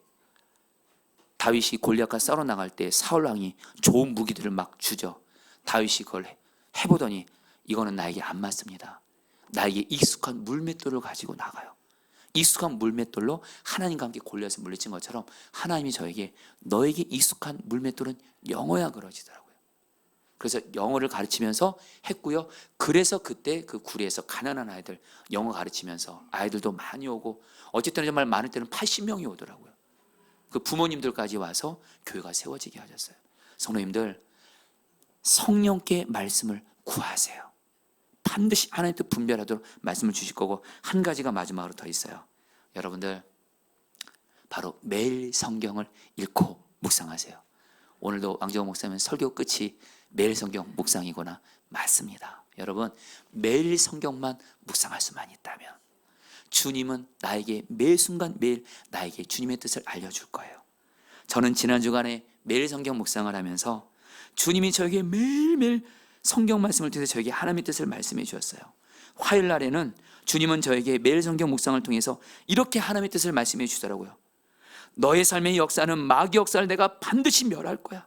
다윗이 골리앗과 싸워 나갈 때 사울 왕이 좋은 무기들을 막 주죠. 다윗이 그걸 해보더니 이거는 나에게 안 맞습니다. 나에게 익숙한 물맷돌을 가지고 나가요. 익숙한 물맷돌로 하나님과 함께 골리앗을 물리친 것처럼 하나님이 저에게 너에게 익숙한 물맷돌은 영어야 그러시더라고요. 그래서 영어를 가르치면서 했고요. 그래서 그때 그 구리에서 가난한 아이들 영어 가르치면서 아이들도 많이 오고, 어쨌든 정말 많을 때는 80명이 오더라고요. 그 부모님들까지 와서 교회가 세워지게 하셨어요. 성도님들 성령께 말씀을 구하세요. 반드시 하나님 뜻 분별하도록 말씀을 주실 거고, 한 가지가 마지막으로 더 있어요. 여러분들 바로 매일 성경을 읽고 묵상하세요. 오늘도 왕정호 목사님 설교 끝이 매일 성경 묵상이구나. 맞습니다. 여러분 매일 성경만 묵상할 수만 있다면 주님은 나에게 매 순간 매일 나에게 주님의 뜻을 알려줄 거예요. 저는 지난 주간에 매일 성경 묵상을 하면서 주님이 저에게 매일매일 성경 말씀을 통해서 저에게 하나님의 뜻을 말씀해 주셨어요. 화요일 날에는 주님은 저에게 매일 성경 묵상을 통해서 이렇게 하나님의 뜻을 말씀해 주더라고요. 너의 삶의 역사는 마귀 역사를 내가 반드시 멸할 거야.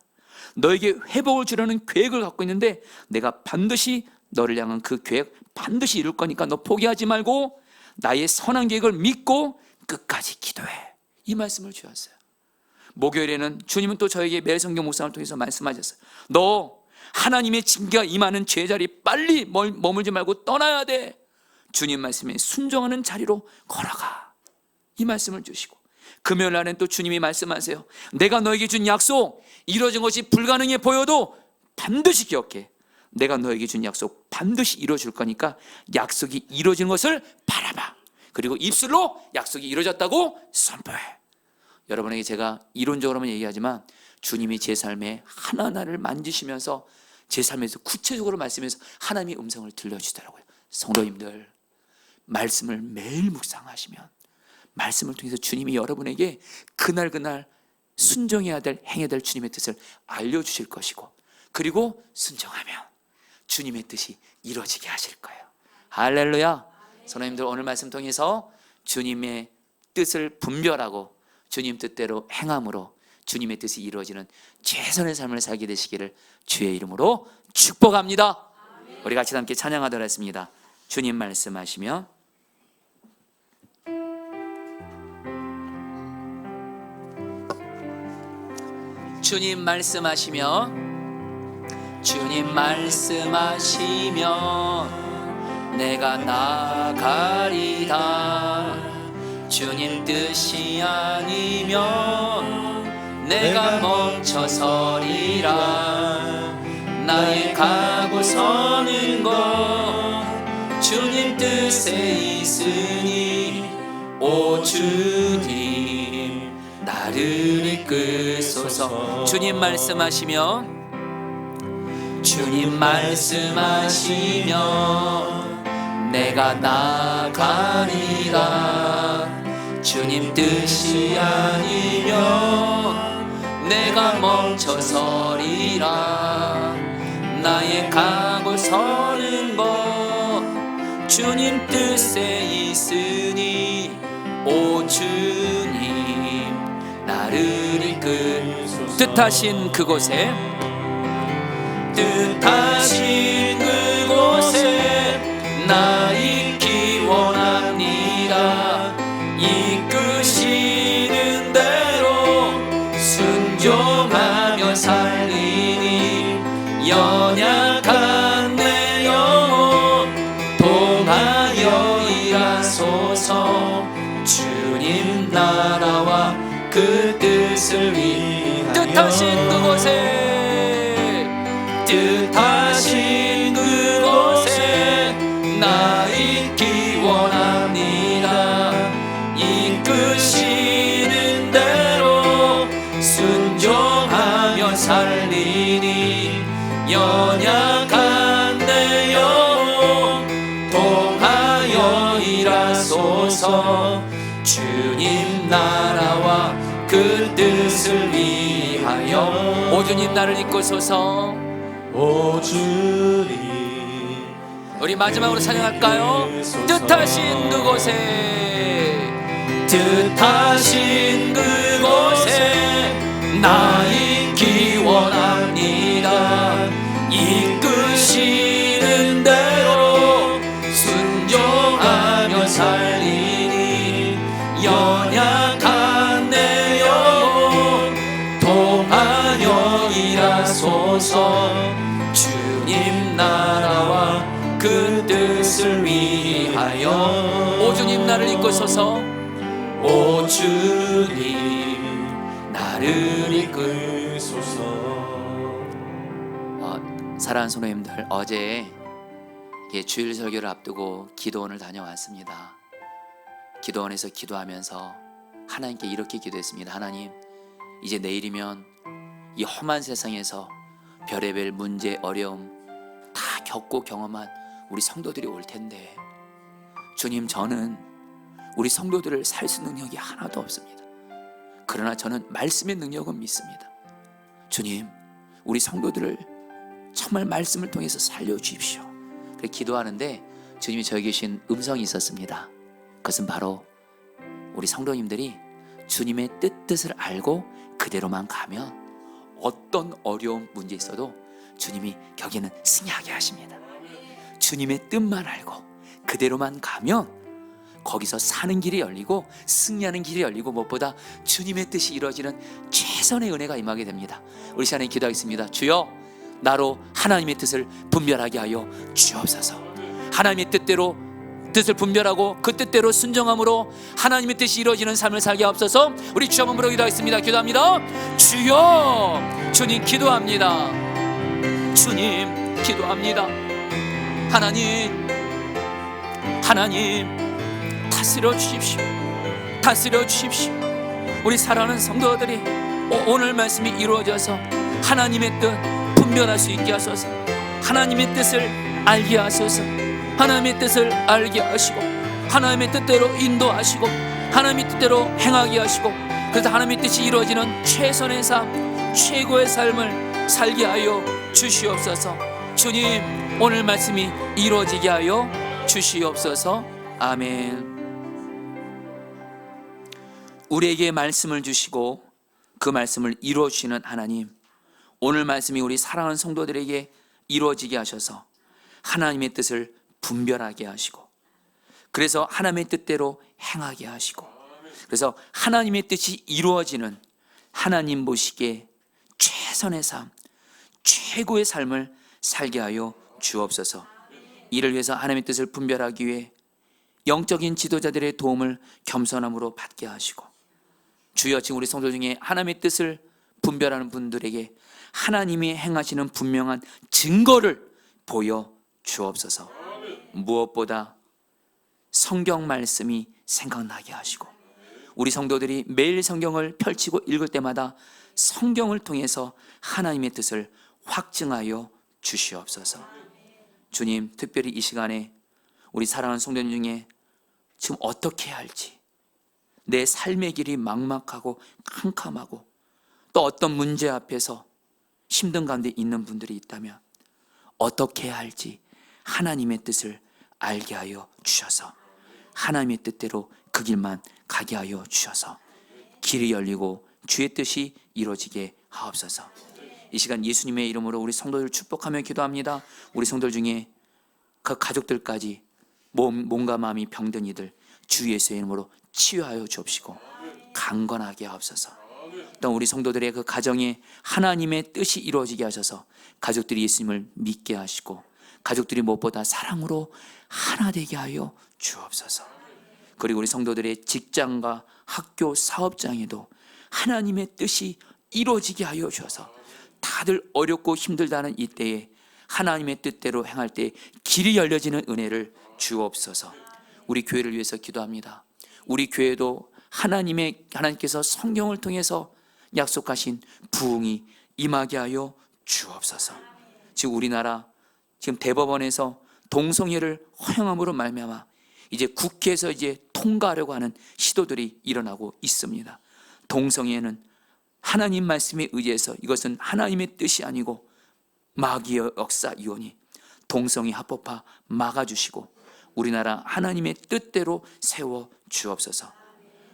너에게 회복을 주려는 계획을 갖고 있는데 내가 반드시 너를 향한 그 계획 반드시 이룰 거니까 너 포기하지 말고 나의 선한 계획을 믿고 끝까지 기도해. 이 말씀을 주셨어요. 목요일에는 주님은 또 저에게 매일 성경 묵상을 통해서 말씀하셨어요. 너 하나님의 징계가 임하는 제자리 빨리 머물지 말고 떠나야 돼. 주님 말씀에 순종하는 자리로 걸어가. 이 말씀을 주시고, 금요일 날엔 또 주님이 말씀하세요. 내가 너에게 준 약속 이루어진 것이 불가능해 보여도 반드시 기억해. 내가 너에게 준 약속 반드시 이루어줄 거니까 약속이 이루어지는 것을 바라봐. 그리고 입술로 약속이 이루어졌다고 선포해. 여러분에게 제가 이론적으로만 얘기하지만 주님이 제 삶에 하나하나를 만지시면서 제 삶에서 구체적으로 말씀해서 하나님의 음성을 들려주시더라고요. 성도님들, 말씀을 매일 묵상하시면 말씀을 통해서 주님이 여러분에게 그날 순종해야 될, 행해야 될 주님의 뜻을 알려주실 것이고, 그리고 순종하면 주님의 뜻이 이루어지게 하실 거예요. 할렐루야. 성도님들, 오늘 말씀 통해서 주님의 뜻을 분별하고 주님 뜻대로 행함으로 주님의 뜻이 이루어지는 최선의 삶을 살게 되시기를 주의 이름으로 축복합니다. 우리 같이 함께 찬양하도록 하겠습니다. 주님 말씀하시며 주님 말씀하시며 주님 말씀하시며 내가 나아가리다. 주님 뜻이 아니면 내가 멈춰서리라. 나의 가고 서는 것 주님 뜻에 있으니 오 주님 나를 이끄소서. 주님 말씀하시며 주님 말씀하시며 내가 나아가리라. 주님 뜻이 아니면 내가 멈춰서리라. 나의 가고 서는 것 주님 뜻에 있으니 오 주님 나를 이끌소서. 뜻하신 그곳에 뜻하신 그곳에 나 있기 원합니다. 이끄시는 대로 순종하며 살리니 연약한 내 영혼 통하여 일하소서. 주님 나라와 그 뜻을 위하여 뜻하신 그곳에 나 있기 원합니다. 이끄시는 대로 순종하며 살리니 연약한 내 영혼 통하여 일하소서. 주님 나라와 그 뜻을 위하여 오 주님 나를 이끄소서. 오 주님. 우리 마지막으로 찬양할까요? 뜻하신 그곳에 나 있기 원합니다. 이끄시는 대로 순종하며 살리니 연약한 내 영혼 통하여 일하소서. 주님 나라와 그 뜻을 위하여 오 주님 나를 이끄소서. 오 주님 나를 이끌소서. 사랑하는 성도님들, 어제 주일 설교를 앞두고 기도원을 다녀왔습니다. 기도원에서 기도하면서 하나님께 이렇게 기도했습니다. 하나님, 이제 내일이면 이 험한 세상에서 별의별 문제, 어려움 다 겪고 경험한 우리 성도들이 올 텐데 주님, 저는 우리 성도들을 살 수 있는 능력이 하나도 없습니다. 그러나 저는 말씀의 능력은 믿습니다. 주님, 우리 성도들을 정말 말씀을 통해서 살려주십시오. 그렇게 기도하는데 주님이 저에게 주신 음성이 있었습니다. 그것은 바로 우리 성도님들이 주님의 뜻을 알고 그대로만 가면 어떤 어려운 문제 있어도 주님이 거기는 승리하게 하십니다. 주님의 뜻만 알고 그대로만 가면 거기서 사는 길이 열리고 승리하는 길이 열리고 무엇보다 주님의 뜻이 이루어지는 최선의 은혜가 임하게 됩니다. 우리 시간에 기도하겠습니다. 주여, 나로 하나님의 뜻을 분별하게 하여 주옵소서. 하나님의 뜻을 분별하고 그 뜻대로 순종함으로 하나님의 뜻이 이루어지는 삶을 살게 하옵소서. 우리 주 한번 부르기도 하겠습니다. 기도합니다. 주여, 주님 기도합니다. 주님 기도합니다. 하나님 다스려 주십시오. 다스려 주십시오. 우리 사랑하는 성도들이 오늘 말씀이 이루어져서 하나님의 뜻 분별할 수 있게 하소서. 하나님의 뜻을 알게 하소서. 하나님의 뜻을 알게 하시고 하나님의 뜻대로 인도하시고 하나님의 뜻대로 행하게 하시고, 그래서 하나님의 뜻이 이루어지는 최선의 삶, 최고의 삶을 살게 하여 주시옵소서. 주님, 오늘 말씀이 이루어지게 하여 주시옵소서. 아멘. 우리에게 말씀을 주시고 그 말씀을 이루어 주시는 하나님, 오늘 말씀이 우리 사랑하는 성도들에게 이루어지게 하셔서 하나님의 뜻을 분별하게 하시고, 그래서 하나님의 뜻대로 행하게 하시고, 그래서 하나님의 뜻이 이루어지는 하나님 보시기에 최선의 삶, 최고의 삶을 살게 하여 주옵소서. 이를 위해서 하나님의 뜻을 분별하기 위해 영적인 지도자들의 도움을 겸손함으로 받게 하시고, 주여, 지금 우리 성도 중에 하나님의 뜻을 분별하는 분들에게 하나님이 행하시는 분명한 증거를 보여 주옵소서. 무엇보다 성경 말씀이 생각나게 하시고, 우리 성도들이 매일 성경을 펼치고 읽을 때마다 성경을 통해서 하나님의 뜻을 확증하여 주시옵소서. 주님, 특별히 이 시간에 우리 사랑하는 성도님 중에 지금 어떻게 해야 할지, 내 삶의 길이 막막하고 캄캄하고 또 어떤 문제 앞에서 힘든 가운데 있는 분들이 있다면 어떻게 해야 할지 하나님의 뜻을 알게 하여 주셔서 하나님의 뜻대로 그 길만 가게 하여 주셔서 길이 열리고 주의 뜻이 이루어지게 하옵소서. 이 시간 예수님의 이름으로 우리 성도들 축복하며 기도합니다. 우리 성도들 중에 그 가족들까지 몸과 마음이 병든 이들 주 예수의 이름으로 치유하여 주옵시고 강건하게 하옵소서. 또 우리 성도들의 그 가정에 하나님의 뜻이 이루어지게 하셔서 가족들이 예수님을 믿게 하시고 가족들이 무엇보다 사랑으로 하나 되게 하여 주옵소서. 그리고 우리 성도들의 직장과 학교, 사업장에도 하나님의 뜻이 이루어지게 하여 주셔서 다들 어렵고 힘들다는 이때에 하나님의 뜻대로 행할 때 길이 열려지는 은혜를 주옵소서. 우리 교회를 위해서 기도합니다. 우리 교회도 하나님께서 성경을 통해서 약속하신 부흥이 임하게 하여 주옵소서. 지금 우리나라 지금 대법원에서 동성애를 허용함으로 말미암아 이제 국회에서 이제 통과하려고 하는 시도들이 일어나고 있습니다. 동성애는 하나님 말씀에 의해서 이것은 하나님의 뜻이 아니고 마귀의 역사 이오니 동성애 합법화 막아주시고 우리나라 하나님의 뜻대로 세워 주옵소서.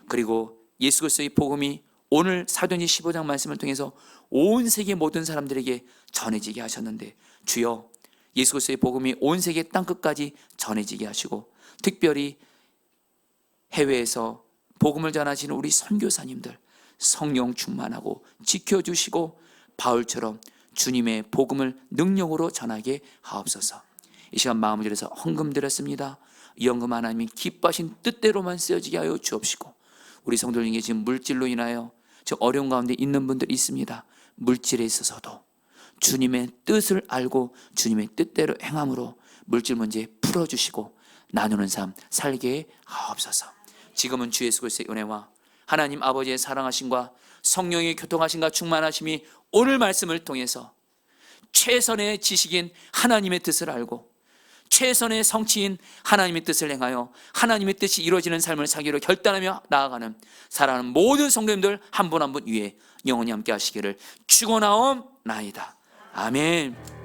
그리고 예수 그리스도의 복음이 오늘 사도행전 15장 말씀을 통해서 온 세계 모든 사람들에게 전해지게 하셨는데 주여, 예수 그리스도의 복음이 온 세계 땅끝까지 전해지게 하시고 특별히 해외에서 복음을 전하시는 우리 선교사님들 성령 충만하고 지켜주시고 바울처럼 주님의 복음을 능력으로 전하게 하옵소서. 이 시간 마음을 들여서 헌금 드렸습니다. 이 헌금 하나님이 기뻐하신 뜻대로만 쓰여지게 하여 주옵시고 우리 성도들 중에 지금 물질로 인하여 저 어려운 가운데 있는 분들이 있습니다. 물질에 있어서도 주님의 뜻을 알고 주님의 뜻대로 행함으로 물질 문제 풀어주시고 나누는 삶 살게 하옵소서. 지금은 주 예수 그리스도의 은혜와 하나님 아버지의 사랑하심과 성령의 교통하심과 충만하심이 오늘 말씀을 통해서 최선의 지식인 하나님의 뜻을 알고 최선의 성취인 하나님의 뜻을 행하여 하나님의 뜻이 이루어지는 삶을 살기로 결단하며 나아가는 사랑하는 모든 성도님들 한 분 한 분 위에 영원히 함께 하시기를 축원하옵나이다. 아멘.